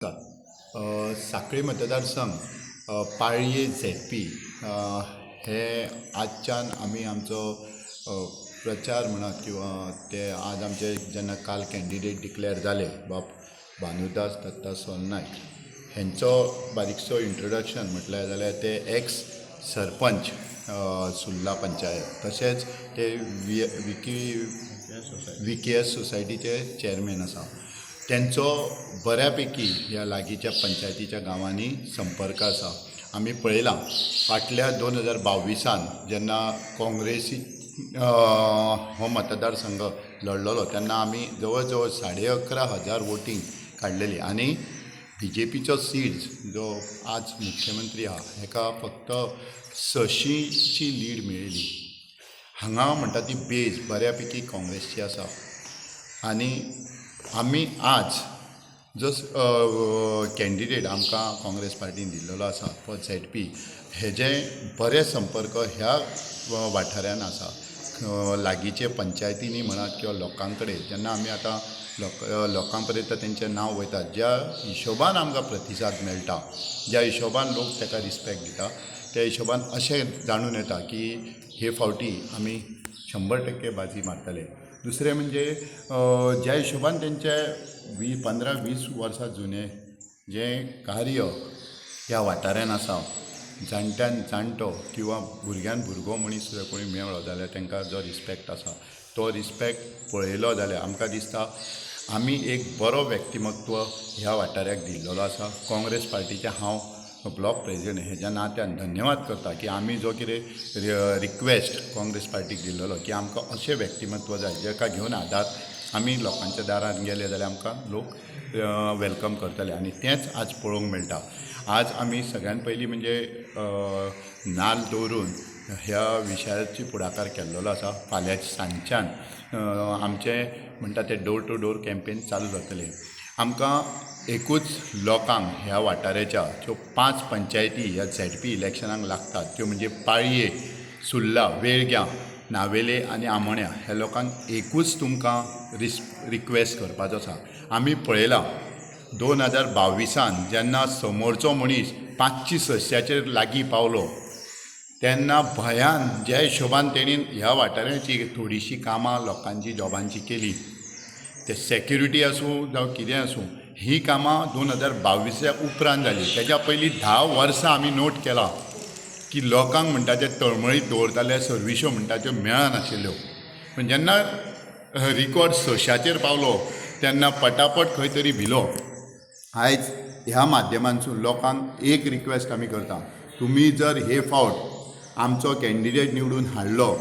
साखळी मतदारसंघ पाळये झेडपी हे आजच्यान आमी आमचो प्रचार म्हणत किंवा ते आज आमचे जेन्ना काल कॅन्डिडेट डिक्लेअर जाले बाब भानुदास दत्ता सोलनायक हेंचो बारीकसो इंट्रोडक्शन म्हटल्यार जाल्यार ते एक्स सरपंच सुर्ला पंचायत तशेंच ते VKS सोसायटीचे चेअरमॅन आसा. त्यांचो बऱ्यापैकी ह्या लागींच्या पंचायतीच्या गांवांनी संपर्क आसा. आमी पळयलां फाटल्या 2022 जेन्ना काँग्रेसी हो मतदारसंघ लढलेलो तेन्ना आमी जवळ जवळ 11,500 वोटींग काडलेली आनी BJPचो सीड्स जो आज मुख्यमंत्री आहा हेका फक्त 600ची लीड मेळिल्ली. हांगा म्हणटा ती बेज बऱ्यापैकी काँग्रेसची आसा आनी आमी आज जो कॅन्डिडेट आमकां काँग्रेस पार्टीन दिल्लो आसा तो ZP हेजे बरे संपर्क ह्या वाठारान आसा. लागींचे पंचायतींनी म्हणात किंवा लोकां कडेन जेन्ना आमी आतां लोकां पर्यंत तेंचें नांव वयता ज्या हिशोबान आमकां प्रतिसाद मेळटा ज्या हिशोबान लोक ताका रिस्पेक्ट दिता त्या हिशोबान अशें जाणून येता की हे फावटी आमी 100% बाजी मारतले. दुसरें म्हणजे ज्या हिशोबान तेंचे 15-20 वर्सां जुने जें कार्य ह्या वाठारान आसा जाणट्यान जाणटो किंवा भुरग्यान भुरगो मनीस सुद्दां कोणी मेळ्ळो जाल्यार तांकां जो रिस्पेक्ट आसा तो रिस्पेक्ट पळयलो जाल्यार आमकां दिसता आमी एक बरो व्यक्तिमत्व ह्या वाठाराक दिल्लो आसा. काँग्रेस पार्टीचे हांव ब्लॉक प्रेसिडेंट हेज्या नात्यान धन्यवाद करता की आमी जो कितें रिक्वेस्ट काँग्रेस पार्टीक दिल्लो की आमकां अशें व्यक्तिमत्व जाय जेका घेवन आदार आमी लोकांच्या दारान गेले जाल्यार आमकां लोक वेलकम करतले आनी तेंच आज पळोवंक मेळटा. आज आमी सगळ्यान पयलीं म्हणजे नाल्ल दवरून ह्या विशयाची फुडाकार केल्लो आसा. फाल्यां सांजच्यान आमचे म्हणटा ते डोर टू डोर कॅम्पेन चालू जातले. आमकां एकूच लोकांक ह्या वाठाराच्या ज्यो 5 पंचायती ह्या ZP इलेक्शनाक लागतात त्यो म्हणजे पाळये, सुर्ला, वेळग्या, नावेले आनी आमोण्या ह्या लोकांक एकूच तुमकां रिक्वेस्ट करपाचो आसा. आमी पळयलां 2022 जेन्ना समोरचो मनीस 500-600 लागीं पावलो तेन्ना भयान ज्या हिशोबान तेणी ह्या वाठाराची थोडीशी कामां लोकांची जॉबांची केली ते सेक्युरिटी आसूं जावं कितें आसूं ही कामां 2022 उपरांत जाली. तेज्या पयलीं 10 वर्सां आमी नोट केला की लोकांक म्हणटा ते तळमळीत दवरताले सर्विश्यो म्हणटा त्यो मेळनाशिल्ल्यो. पूण जेन्ना रिकॉर्ड 600चेर पावलो तेन्ना पटापट खंय तरी भिलो. आयज ह्या माध्यमांतसून लोकांक एक रिक्वेस्ट आमी करता तुमी जर हे फावट आमचो कॅन्डिडेट निवडून हाडलो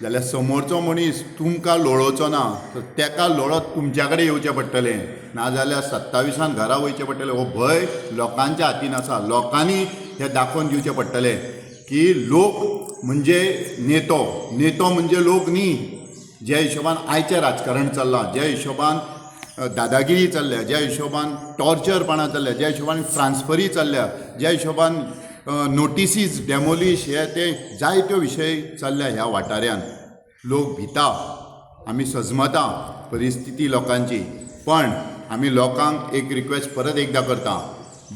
जाल्यार समोरचो मनीस तुमकां लोळोवचो ना तर तेका लोळत तुमच्या कडेन येवचें पडटलें नाजाल्यार 27 घरा वयचें पडटलें. हो भंय लोकांच्या हातीन आसा. लोकांनी हें दाखोवन दिवचें पडटलें की लोक म्हणजे नेतो नेतो म्हणजे लोक न्ही. ज्या हिशोबान आयचें राजकारण चल्लां ज्या हिशोबान दादागिरी चल्ल्या ज्या हिशोबान टॉर्चरपणां चल्ल्या ज्या हिशोबान ट्रान्सफरी चल्ल्या ज्या हिशोबान नोटिसीस डेमोलिश हे ते जायत्यो विशय चल्ल्या ह्या वाठारान. लोक भिता आमी सजमता परिस्थिती लोकांची. पण आमी लोकांक एक रिक्वेस्ट परत एकदां करता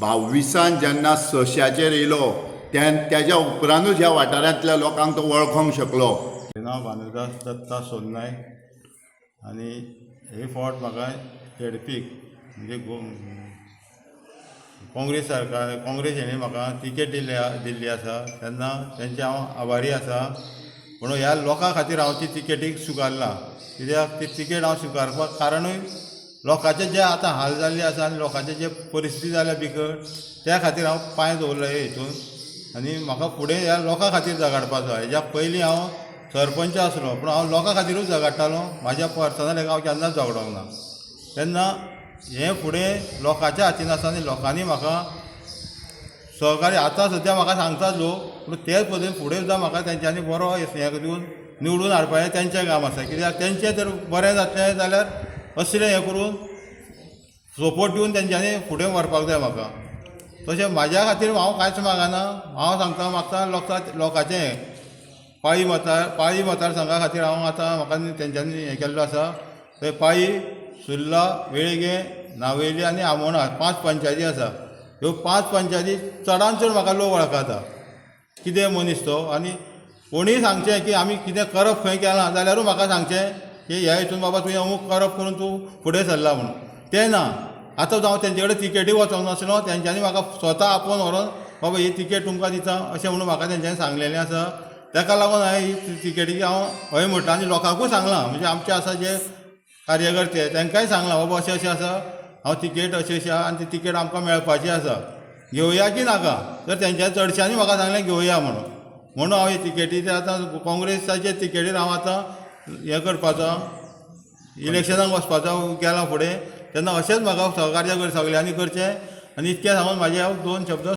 22 जेन्ना 600चेर येयलो तेज्या उपरांतूच ह्या वाठारांतल्या लोकांक तो वळखोंक शकलो. म्हजें नांव भानुदास दत्ता सोलनायक आनी हे फावट म्हाका ZP म्हणजे काँग्रेस सरकार काँग्रेस हेणें म्हाका तिकेट दिल्ली आसा तेन्ना तेंचे हांव आभारी आसा. पूण ह्या लोकां खातीर हांव ती तिकेटीक स्विकारला. कित्याक ती तिकेट हांव स्विकारपाक कारणूय लोकांचे जे आतां हाल जाल्ले आसा आनी लोकांचे जे परिस्थिती जाल्या बिकट त्या खातीर हांव पांय दवरला हे हितून आनी म्हाका फुडें ह्या लोकां खातीर झगडपाचो. हेज्या पयलीं हांव सरपंच आसलो पूण हांव लोकां खातीरूच झगडटालो. म्हाज्या पर्सनल हांव केन्नाच झगडोंक ना. तेन्ना हें फुडें लोकांच्या हातीन आसा आनी लोकांनी म्हाका सहकार्य आतां सद्या म्हाका सांगतात लोक पूण तेच पद्दतीन फुडें सुद्दां म्हाका तेंच्यांनी बरो हें दिवन निवडून हाडपाचें तेंचें काम आसा. कित्याक तेंचें जर बरें जातलें जाल्यार असलें हें करून सपोर्ट दिवन तेंच्यांनी फुडें व्हरपाक जाय म्हाका. तशें म्हाज्या खातीर हांव कांयच मागना. हांव सांगता म्हाका लोकांचें पाळी मतदारसंघा खातीर हांव आतां म्हाका तेंच्यांनी हें केल्लो आसा. थंय पाळी, सुर्ला, वेळगे नावेली आनी आमोणा 5 पंचायती आसा. ह्यो 5 पंचायती चडांत चड म्हाका लोक वळखता. कितें मनीस तो, आनी कोणीय सांगचें की आमी कितें करप खंय केलां जाल्यारूय म्हाका सांगचें की ह्या हितून बाबा तुवें अमूक करप करून तूं फुडें सरला म्हणून. तें ना. आतां हांव तेंचे कडेन तिकेटी वचोंक नासलो, तेंच्यांनी म्हाका स्वता आपोवन व्हरोन बाबा ही तिकेट तुमकां दिता अशें म्हणून म्हाका तेंच्यांनी सांगलेलें आसा. ताका लागून हांवें ही तिकेटीची हांव हय म्हणटा आनी लोकांकूय सांगलां, म्हणजे आमचे आसा जे कार्यकर्ते तांकांय सांगलां बाबा अशें अशें आसा, हांव तिकेट अशी अशी आहा आनी ती तिकेट आमकां मेळपाची आसा, घेवया की नाका. तर तेंच्या चडशांनी म्हाका सांगलें घेवया म्हणून हांव ही तिकेटीचे आतां काँग्रेसाचे तिकेटीर हांव आतां हें करपाचो, इलेक्शनाक वचपाचो गेला फुडें. तेन्ना अशेंच म्हाका सहकार्य सगळ्यांनी करचें. आनी इतकें सांगून म्हाजे हांव 2 शब्द